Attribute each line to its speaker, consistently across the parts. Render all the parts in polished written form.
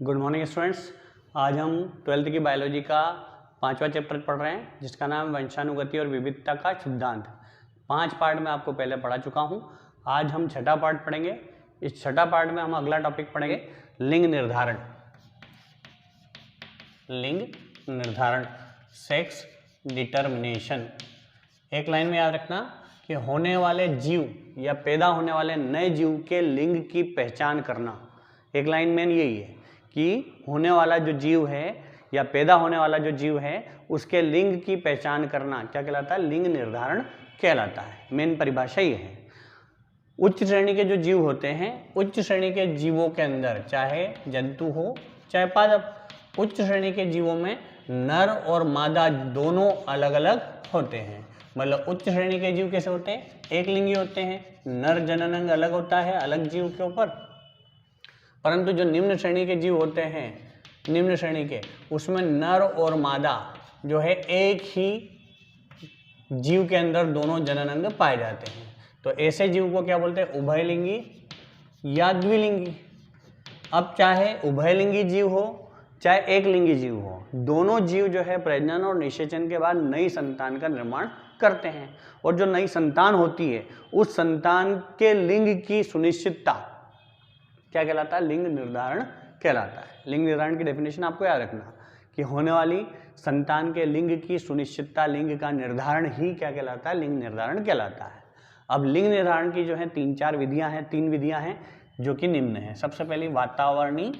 Speaker 1: Good morning students. आज हम 12th की बायोलॉजी का 5वां चैप्टर पढ़ रहे हैं जिसका नाम वंशानुगति और विविधता का सिद्धांत। 5 पार्ट में आपको पहले पढ़ा चुका हूं। आज हम छठा पार्ट पढ़ेंगे। इस छठा पार्ट में हम अगला टॉपिक पढ़ेंगे लिंग निर्धारण। लिंग निर्धारण, सेक्स डिटर्मिनेशन। एक लाइन में याद रखना कि होने वाले जीव या पैदा होने वाले नए जीव के लिंग की पहचान करना। एक लाइन में यही है कि होने वाला जो जीव है या पैदा होने वाला जो जीव है उसके लिंग की पहचान करना क्या कहलाता है? लिंग निर्धारण कहलाता है। मेन परिभाषा ये है। उच्च श्रेणी के जो जीव होते हैं, उच्च श्रेणी के जीवों के अंदर चाहे जंतु हो चाहे पादप, उच्च श्रेणी के जीवों में नर और मादा दोनों अलग अलग होते हैं। मतलब उच्च श्रेणी के जीव कैसे होते हैं? एक लिंगी होते हैं। नर जननांग अलग होता है अलग जीव के ऊपर। परंतु जो निम्न श्रेणी के जीव होते हैं, निम्न श्रेणी के, उसमें नर और मादा जो है एक ही जीव के अंदर दोनों जननांग पाए जाते हैं। तो ऐसे जीव को क्या बोलते हैं? उभयलिंगी या द्विलिंगी। अब चाहे उभयलिंगी जीव हो चाहे एक लिंगी जीव हो, दोनों जीव जो है प्रजनन और निषेचन के बाद नई संतान का निर्माण करते हैं। और जो नई संतान होती है उस संतान के लिंग की सुनिश्चितता क्या कहलाता है? लिंग निर्धारण कहलाता है। लिंग निर्धारण की डेफिनेशन आपको याद रखना कि होने वाली संतान के लिंग की सुनिश्चितता, लिंग का निर्धारण ही क्या कहलाता है? लिंग निर्धारण कहलाता है। अब लिंग निर्धारण की जो है 3-4 विधियां हैं, 3 विधियां हैं जो कि निम्न है। सबसे पहली वातावरणीय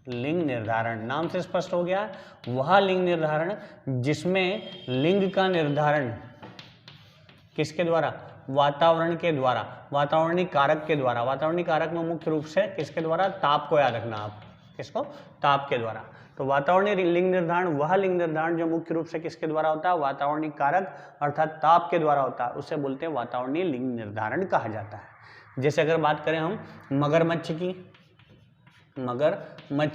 Speaker 1: लिंग निर्धारण। नाम से स्पष्ट हो गया, वह लिंग निर्धारण जिसमें लिंग का निर्धारण किसके द्वारा? वातावरण के द्वारा, वातावरणीय कारक के द्वारा। वातावरणीय कारक में मुख्य रूप से किसके द्वारा? ताप को याद रखना आप। किसको? ताप के द्वारा। तो वातावरणीय लिंग निर्धारण वह लिंग निर्धारण जो मुख्य रूप से किसके द्वारा होता है? वातावरणीय कारक अर्थात ताप के द्वारा होता है, उसे बोलते हैं वातावरणीय लिंग निर्धारण कहा जाता है। जैसे अगर बात करें हम मगरमच्छ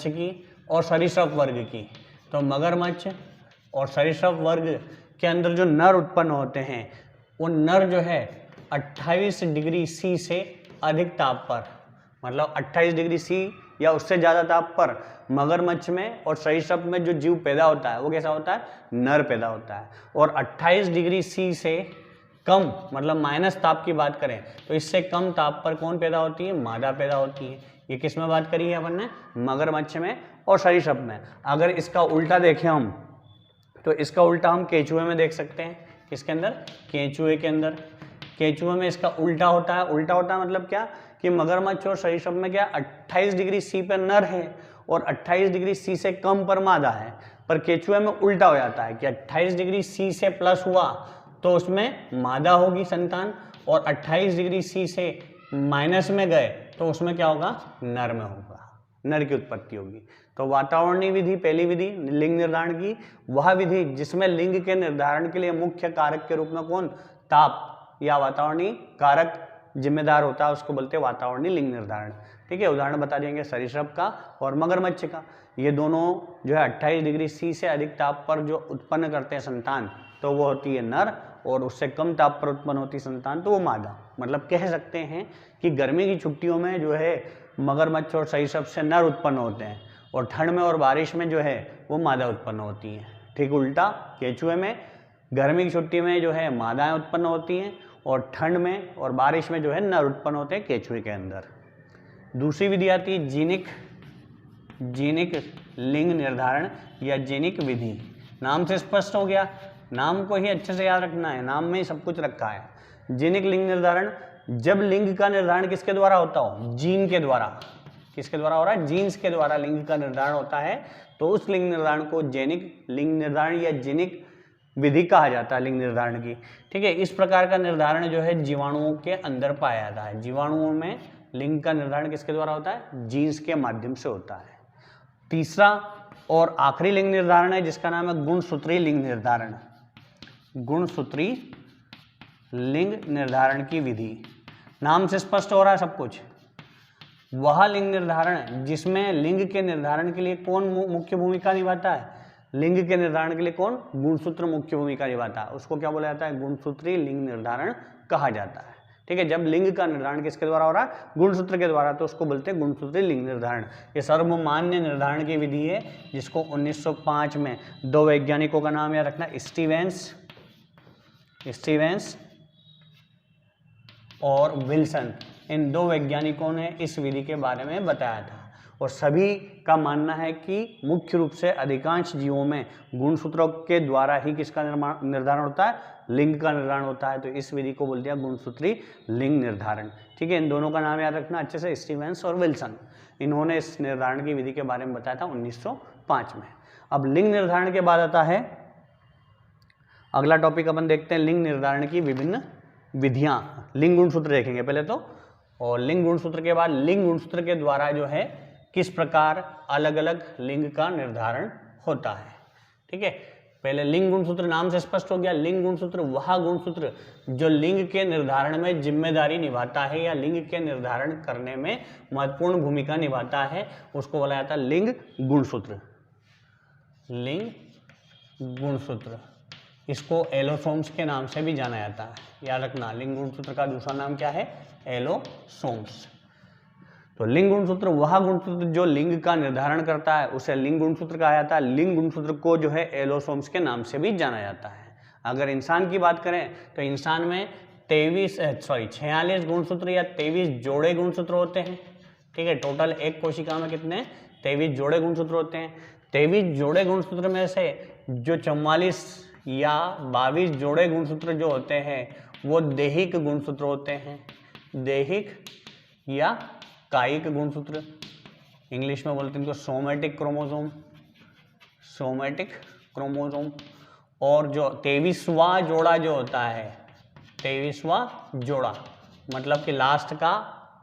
Speaker 1: की और सरीसृप वर्ग की, तो मगरमच्छ और सरीसृप वर्ग के अंदर जो नर उत्पन्न होते हैं वो नर जो है 28 डिग्री सी से अधिक ताप पर, मतलब 28 डिग्री सी या उससे ज़्यादा ताप पर मगरमच्छ में और सरीसृप में जो जीव पैदा होता है वो कैसा होता है? नर पैदा होता है। और 28 डिग्री सी से कम, मतलब माइनस ताप की बात करें तो इससे कम ताप पर कौन पैदा होती है? मादा पैदा होती है। ये किस में बात करी है अपन ने? मगरमच्छ में और सरीसृप में। अगर इसका उल्टा देखें हम तो इसका उल्टा हम केंचुए में देख सकते हैं। किसके अंदर? केंचुए के अंदर। केंचुए में इसका उल्टा होता है। उल्टा होता है मतलब क्या कि मगरमच्छ और सरीसृप में क्या 28 डिग्री सी पर नर है और 28 डिग्री सी से कम पर मादा है। पर केंचुए में उल्टा हो जाता है कि 28 डिग्री सी से प्लस हुआ तो उसमें मादा होगी संतान, और 28 डिग्री सी से माइनस में गए तो उसमें क्या होगा? नर में होगा, नर की उत्पत्ति होगी। तो वातावरणीय विधि पहली विधि लिंग निर्धारण की, वह विधि जिसमें लिंग के निर्धारण के लिए मुख्य कारक के रूप में कौन? ताप या वातावरणीय कारक जिम्मेदार होता है, उसको बोलते हैं वातावरणीय लिंग निर्धारण। ठीक है, उदाहरण बता देंगे सरीसृप का और मगरमच्छ का। ये दोनों जो है 28 डिग्री सी से अधिक ताप पर जो उत्पन्न करते हैं संतान तो वो होती है नर, और उससे कम ताप पर उत्पन्न होती संतान तो वो मादा। मतलब कह सकते हैं कि गर्मी की छुट्टियों में जो है मगरमच्छ और सरीसृप से नर उत्पन्न होते हैं और ठंड में और बारिश में जो है वो मादा उत्पन्न होती हैं। ठीक उल्टा केंचुए में गर्मी की छुट्टी में जो है मादाएं उत्पन्न होती हैं और ठंड में और बारिश में जो है नर उत्पन्न होते हैं केंचुए के अंदर। दूसरी विधि आती है जीनिक लिंग निर्धारण या जीनिक विधि। नाम से स्पष्ट हो गया, नाम को ही अच्छे से याद रखना है, नाम में ही सब कुछ रखा है। जीनिक लिंग निर्धारण जब लिंग का निर्धारण किसके द्वारा होता हो? जीन के द्वारा। किसके द्वारा हो रहा है? जीन्स के द्वारा लिंग का निर्धारण होता है, तो उस लिंग निर्धारण को जेनिक लिंग निर्धारण या जीनिक विधि कहा जाता है लिंग निर्धारण की। ठीक है, इस प्रकार का निर्धारण जो है जीवाणुओं के अंदर पाया जाता है। जीवाणुओं में लिंग का निर्धारण किसके द्वारा होता है? जीन्स के माध्यम से होता है। तीसरा और आखिरी लिंग निर्धारण है जिसका नाम है गुणसूत्री लिंग निर्धारण। गुणसूत्री लिंग निर्धारण की विधि। नाम से स्पष्ट हो रहा है सब कुछ। वह लिंग निर्धारण जिसमें लिंग के निर्धारण के लिए कौन मुख्य भूमिका निभाता है? लिंग के निर्धारण के लिए कौन? गुणसूत्र मुख्य भूमिका निभाता है। उसको क्या बोला जाता है? गुणसूत्री लिंग निर्धारण कहा जाता है। ठीक है, जब लिंग का निर्धारण किसके द्वारा हो रहा है, गुणसूत्र के द्वारा, तो उसको बोलते हैं गुणसूत्री लिंग निर्धारण। ये सर्वमान्य निर्धारण की विधि है जिसको 1905 में दो वैज्ञानिकों का नाम याद रखना, स्टीवेंस और विल्सन, इन दो वैज्ञानिकों ने इस विधि के बारे में बताया था। और सभी का मानना है कि मुख्य रूप से अधिकांश जीवों में गुणसूत्रों के द्वारा ही किसका निर्धारण होता है, लिंग का निर्धारण होता है। तो इस विधि को बोलते हैं गुणसूत्री लिंग निर्धारण। ठीक है, इन दोनों का नाम याद रखना अच्छे से, स्टीवेंस और विल्सन। इन्होंने इस निर्धारण की विधि के बारे में बताया था 1905 में। अब लिंग निर्धारण के बाद आता है अगला टॉपिक, अपन देखते हैं लिंग निर्धारण की विभिन्न विधियां। लिंग गुणसूत्र देखेंगे पहले तो, और लिंग गुणसूत्र के बाद लिंग गुणसूत्र के द्वारा जो है किस प्रकार अलग अलग लिंग का निर्धारण होता है। ठीक है, पहले लिंग गुणसूत्र नाम से स्पष्ट हो गया। लिंग गुणसूत्र वह गुणसूत्र जो लिंग के निर्धारण में जिम्मेदारी निभाता है या लिंग के निर्धारण करने में महत्वपूर्ण भूमिका निभाता है, उसको बोला जाता है लिंग गुणसूत्र। लिंग गुणसूत्र, इसको एलोसोम्स के नाम से भी जाना जाता है, याद रखना। लिंग गुणसूत्र का दूसरा नाम क्या है, एलोसोम्स। तो लिंग गुणसूत्र वह गुणसूत्र जो लिंग का निर्धारण करता है उसे लिंग गुणसूत्र कहा जाता है। लिंग गुणसूत्र को जो है एलोसोम्स के नाम से भी जाना जाता है। अगर इंसान की बात करें तो इंसान में 46 गुणसूत्र या 23 जोड़े गुणसूत्र होते हैं। ठीक है, टोटल एक कोशिका में कितने, 23 जोड़े गुणसूत्र होते हैं। 23 जोड़े गुणसूत्र में से जो 44 या 22 जोड़े गुणसूत्र जो होते हैं वो दैहिक गुणसूत्र होते हैं। दैहिक या कायिक गुणसूत्र, इंग्लिश में बोलते हैं इनको सोमैटिक क्रोमोसोम, सोमैटिक क्रोमोसोम। और जो 23वां जोड़ा जो होता है, 23वां जोड़ा मतलब कि लास्ट का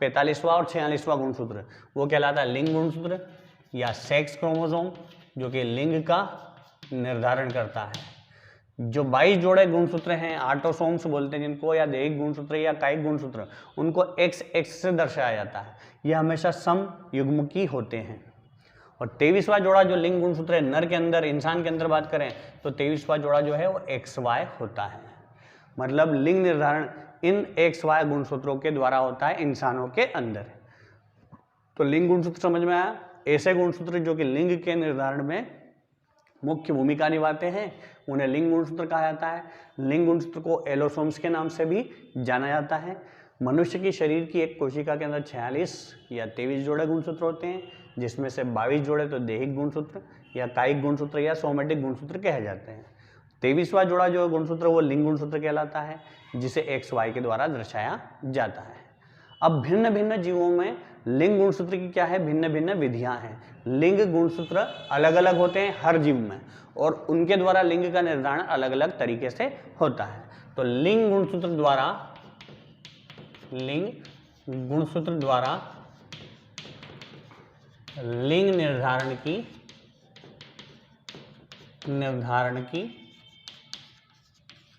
Speaker 1: 45वां और 46वां गुणसूत्र, वो कहलाता है लिंग गुणसूत्र या सेक्स क्रोमोसोम, जो कि लिंग का निर्धारण करता है। जो 22 जोड़े गुणसूत्र हैं, ऑटोसोम्स बोलते हैं जिनको, या दैहिक गुणसूत्र या कायिक गुणसूत्र, उनको XX से दर्शाया जाता है। यह हमेशा सम युग्मकी होते हैं। और 23वां जोड़ा जो लिंग गुणसूत्र है, नर के अंदर, इंसान के अंदर बात करें तो 23वां जोड़ा जो है वो XY होता है। मतलब लिंग निर्धारण इन XY गुणसूत्रों के द्वारा होता है इंसानों के अंदर। तो लिंग गुणसूत्र समझ में आया। ऐसे गुणसूत्र जो कि लिंग के निर्धारण में मुख्य भूमिका निभाते हैं उन्हें लिंग गुणसूत्र कहा जाता है। लिंग गुणसूत्र को एलोसोम्स के नाम से भी जाना जाता है। मनुष्य की शरीर की एक कोशिका के अंदर 46 या 23 जोड़े गुणसूत्र होते हैं, जिसमें से 22 जोड़े तो दैहिक गुणसूत्र या कायिक गुणसूत्र या सोमैटिक गुणसूत्र कहे जाते हैं। 23वां जोड़ा जो गुणसूत्र वो लिंग गुणसूत्र कहलाता है, जिसे XY के द्वारा दर्शाया जाता है। अब भिन्न भिन्न जीवों में लिंग गुणसूत्र की क्या है, भिन्न भिन्न विधियां हैं। लिंग गुणसूत्र अलग अलग होते हैं हर जीव में, और उनके द्वारा लिंग का निर्धारण अलग अलग तरीके से होता है। तो लिंग गुणसूत्र द्वारा लिंग निर्धारण की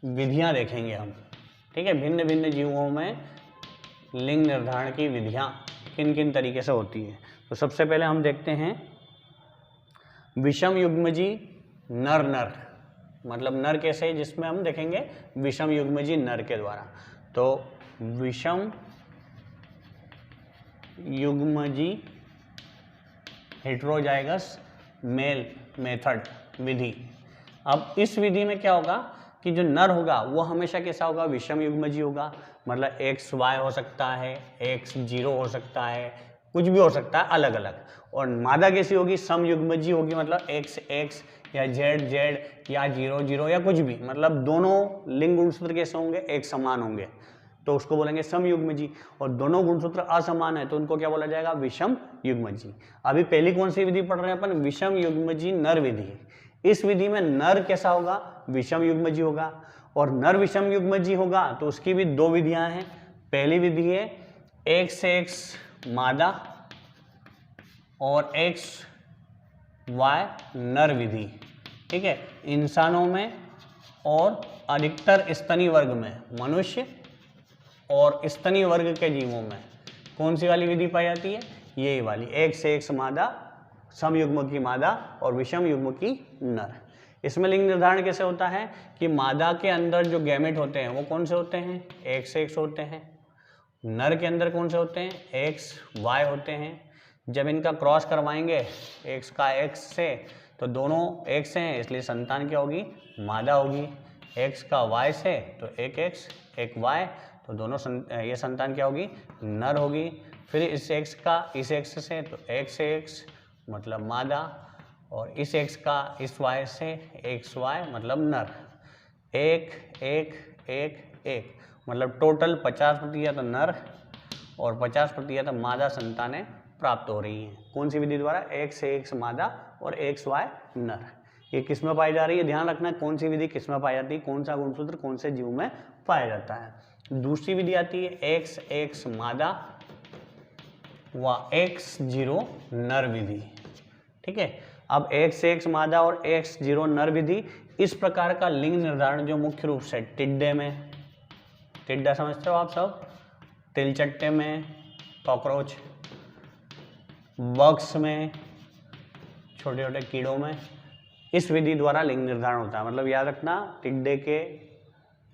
Speaker 1: विधियां देखेंगे हम। ठीक है, भिन्न भिन्न जीवों में लिंग निर्धारण की विधियां किन किन तरीके से होती है। तो सबसे पहले हम देखते हैं विषम युग्मजी नर नर, मतलब नर कैसे, जिसमें हम देखेंगे विषम युग्मजी नर के द्वारा। तो विषम युग्मजी हेटेरोजाइगस मेल मेथड विधि। अब इस विधि में क्या होगा कि जो नर होगा वो हमेशा कैसा होगा, विषम युग्मजी होगा। मतलब XY हो सकता है, X0 हो सकता है, कुछ भी हो सकता है अलग अलग। और मादा कैसी होगी, सम युग्मजी होगी, मतलब XX या ZZ या 00 या कुछ भी, मतलब दोनों लिंग गुणसूत्र कैसे होंगे, एक समान होंगे, तो उसको बोलेंगे सम युग्मजी। और दोनों गुणसूत्र असमान है तो उनको क्या बोला जाएगा, विषम युग्मजी। अभी पहली कौन सी विधि पढ़ रहे हैं अपन, विषम युग्मजी नर विधि। इस विधि में नर कैसा होगा, विषम युग्मजी होगा। और नर विषम युग्मजी होगा तो उसकी भी दो विधियां हैं। पहली विधि है XX मादा और XY नर विधि। ठीक है, इंसानों में और अधिकतर स्तनी वर्ग में, मनुष्य और स्तनी वर्ग के जीवों में कौन सी वाली विधि पाई जाती है, यही वाली XX मादा, सम युग्म की मादा और विषम युग्म की नर। इसमें लिंग निर्धारण कैसे होता है कि मादा के अंदर जो गैमेट होते हैं वो कौन से होते हैं, XX होते हैं, नर के अंदर कौन से होते हैं, एक्स वाई होते हैं। जब इनका क्रॉस करवाएंगे एक्स का एक्स से तो दोनों एक्स हैं, इसलिए संतान क्या होगी, मादा होगी। एक्स का वाई से तो एक एक्स एक वाई, तो दोनों ये संतान क्या होगी, नर होगी। फिर इस एक्स का इस एक्स से तो एक्स एक्स मतलब मादा, और इस एक्स का इस वाई से एक्स वाई मतलब नर। एक एक एक एक मतलब टोटल 50% नर और 50% मादा संतानें प्राप्त हो रही हैं। कौन सी विधि द्वारा, एक्स एक्स मादा और एक्स वाई नर। ये किस में पाई जा रही है, ध्यान रखना कौन सी विधि किस में पाई जाती है, कौन सा गुणसूत्र कौन से जीव में पाया जाता है। दूसरी विधि आती है एक्स एक्स मादा व एक्स जीरो नर विधि। ठीक है, अब एक्स एक्स मादा और एक्स जीरो नर विधि, इस प्रकार का लिंग निर्धारण जो मुख्य रूप से टिड्डे में, टिड्डा समझते हो आप सब, तिलचट्टे में, कॉकरोच, बग्स में, छोटे छोटे कीड़ों में, इस विधि द्वारा लिंग निर्धारण होता है। मतलब याद रखना, टिड्डे के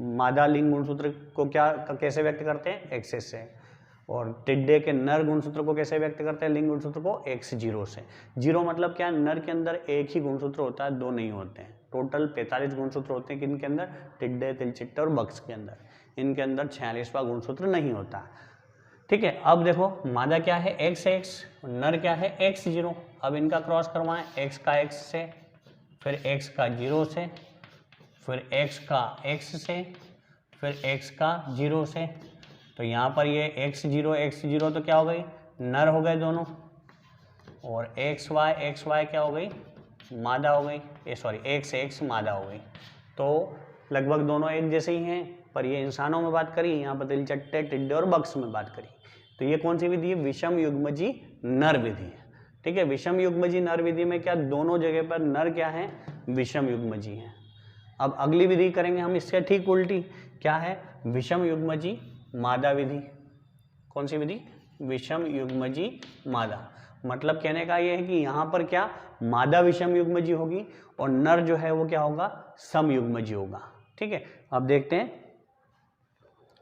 Speaker 1: मादा लिंग गुणसूत्र को कैसे व्यक्त करते हैं, एक्स से, और टिड्डे के नर गुणसूत्र को कैसे व्यक्त करते हैं, लिंग गुणसूत्र को एक्स जीरो से। जीरो मतलब क्या, नर के अंदर एक ही गुणसूत्र होता है, दो नहीं होते हैं। टोटल 45 गुणसूत्र होते हैं किनके अंदर, टिड्डे तिलचिट्टे और बग्स के अंदर। इनके अंदर 46वां गुणसूत्र नहीं होता। ठीक है, अब देखो मादा क्या है, एक्स एक्स, नर क्या है, एक्स जीरो। अब इनका क्रॉस करवाएं, एक्स का एक्स से, फिर एक्स का जीरो से, फिर एक्स का एक्स से, फिर एक्स का जीरो से। तो यहाँ पर ये एक्स जीरो तो क्या हो गई, नर हो गए दोनों, और एक्स वाई क्या हो गई, मादा हो गई, ये सॉरी एक्स एक्स मादा हो गई। तो लगभग दोनों एक जैसे ही हैं, पर ये इंसानों में बात करी, यहाँ पर तिलचट्टे टिड्डे और बग्स में बात करी। तो ये कौन सी विधि है, विषम युग्मजी नर विधि है। ठीक है, विषम युग्मजी नर विधि में क्या, दोनों जगह पर नर क्या है, विषम युग्मजी है। अब अगली विधि करेंगे हम इससे ठीक उल्टी, क्या है, विषम युग्मजी मादा विधि। कौन सी विधि, विषम युग्मजी मादा। मतलब कहने का ये है कि यहाँ पर क्या, मादा विषम युग्मजी होगी और नर जो है वो क्या होगा, सम युग्मजी होगा। ठीक है, अब देखते हैं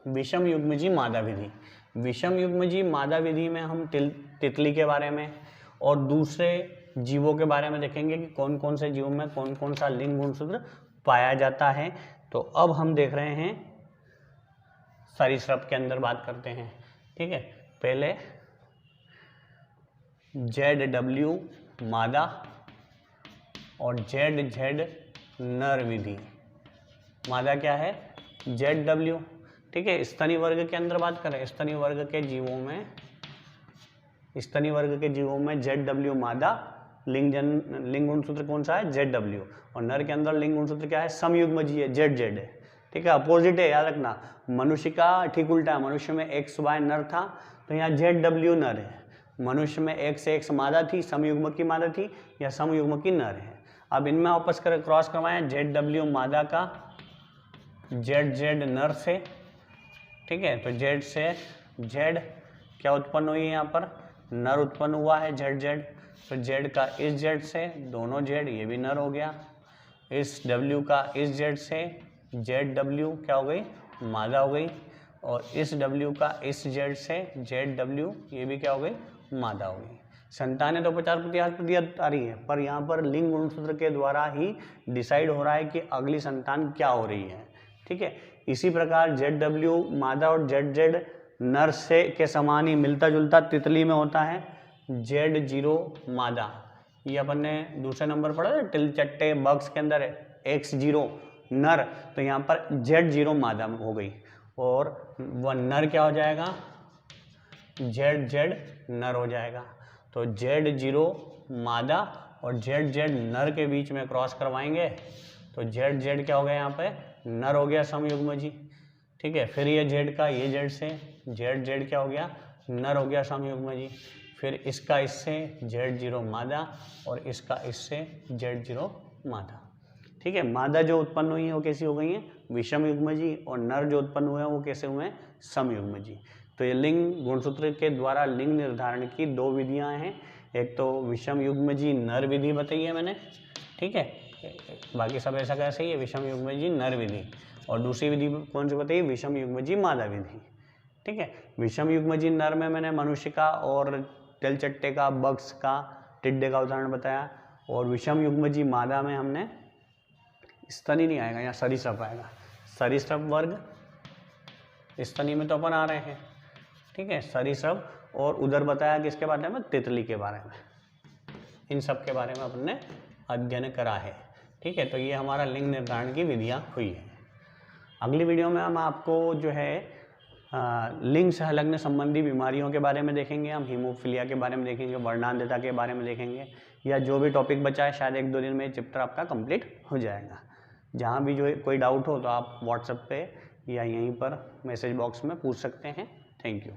Speaker 1: विषम युग्मजी मादा विधि। विषम युग्मजी मादा विधि में हम तितली के बारे में और दूसरे जीवों के बारे में देखेंगे कि कौन कौन से जीवों में कौन कौन सा लिंग गुणसूत्र पाया जाता है। तो अब हम देख रहे हैं सरीसृप के अंदर बात करते हैं। ठीक है, पहले ZW मादा और ZZ नर विधि। मादा क्या है, ZW। ठीक है, स्तनी वर्ग के अंदर बात करें, स्तनी वर्ग के जीवों में ZW मादा, लिंग गुणसूत्र कौन सा है, ZW, और नर के अंदर लिंग गुणसूत्र क्या है, समयुग्मजी है, ZZ है। ठीक है, अपोजिट है, याद रखना। मनुष्य का ठीक उल्टा है, मनुष्य में XY नर था तो यहाँ ZW नर है। मनुष्य में XX मादा थी, समयुग्म की मादा थी, या समयुग्म की नर है। अब इनमें आपस कर क्रॉस करवाएं, ZW मादा का ZZ नर से। ठीक है, तो Z से Z क्या उत्पन्न हुई है, यहाँ पर नर उत्पन्न हुआ है, ZZ। तो Z का इस Z से दोनों Z, ये भी नर हो गया। इस W का इस Z से ZW क्या हो गई, मादा हो गई, और इस W का इस Z से ZW ये भी क्या हो गई, मादा हो गई। संतानें तो 50% आ रही है, पर यहाँ पर लिंग गुणसूत्र के द्वारा ही डिसाइड हो रहा है कि अगली संतान क्या हो रही है। ठीक है, इसी प्रकार ZW मादा और ZZ नर से के समान ही मिलता जुलता तितली में होता है Z0 मादा। ये अपन ने दूसरे नंबर पढ़ा था, तिलचट्टे बग्स के अंदर X0 नर, तो यहाँ पर Z0 मादा हो गई, और वह नर क्या हो जाएगा, ZZ नर हो जाएगा। तो Z0 मादा और ZZ नर के बीच में क्रॉस करवाएंगे तो ZZ क्या हो गया, यहाँ पे नर हो गया समयुग्मजी। ठीक है, फिर ये Z का ये Z से ZZ क्या हो गया, नर हो गया समयुग्मजी। फिर इसका इससे Z0 मादा और इसका इससे Z0 मादा। ठीक है, मादा जो उत्पन्न हुई है वो कैसी हो गई है, विषम युग्मजी, और नर जो उत्पन्न हुए हैं वो कैसे हुए हैं, समयुग्मजी। तो ये लिंग गुणसूत्र के द्वारा लिंग निर्धारण की दो विधियां हैं। एक तो विषम युग्मजी नर विधि बताई है मैंने, ठीक है, बाकी सब ऐसा कैसे ही है, विषम युग्मजी नर विधि, और दूसरी विधि कौन सी बताइए, विषम युग्मजी मादा विधि। ठीक है। विषम युग्मजी नर में मैंने मनुष्य का और तिलचट्टे का, बग्स का, टिड्डे का उदाहरण बताया, और विषम युग्मजी मादा में हमने स्तनी नहीं आएगा, यहाँ सरीसृप आएगा, सरीसृप वर्ग, स्तनी में तो अपन आ रहे हैं, ठीक है। सरीसृप और उधर बताया किसके बारे में, तितली के बारे में, इन सब के बारे में अपन ने अध्ययन करा है, ठीक है। तो ये हमारा लिंग निर्धारण की विधियाँ हुई है। अगली वीडियो में हम आपको जो है लिंग सहलग्न संबंधी बीमारियों के बारे में देखेंगे, हम हीमोफिलिया के बारे में देखेंगे, वर्णांधता के बारे में देखेंगे, या जो भी टॉपिक बचा है शायद 1-2 दिन में ये चैप्टर आपका कंप्लीट हो जाएगा। जहाँ भी जो कोई डाउट हो तो आप व्हाट्सएप पे या यहीं पर मैसेज बॉक्स में पूछ सकते हैं। Thank you.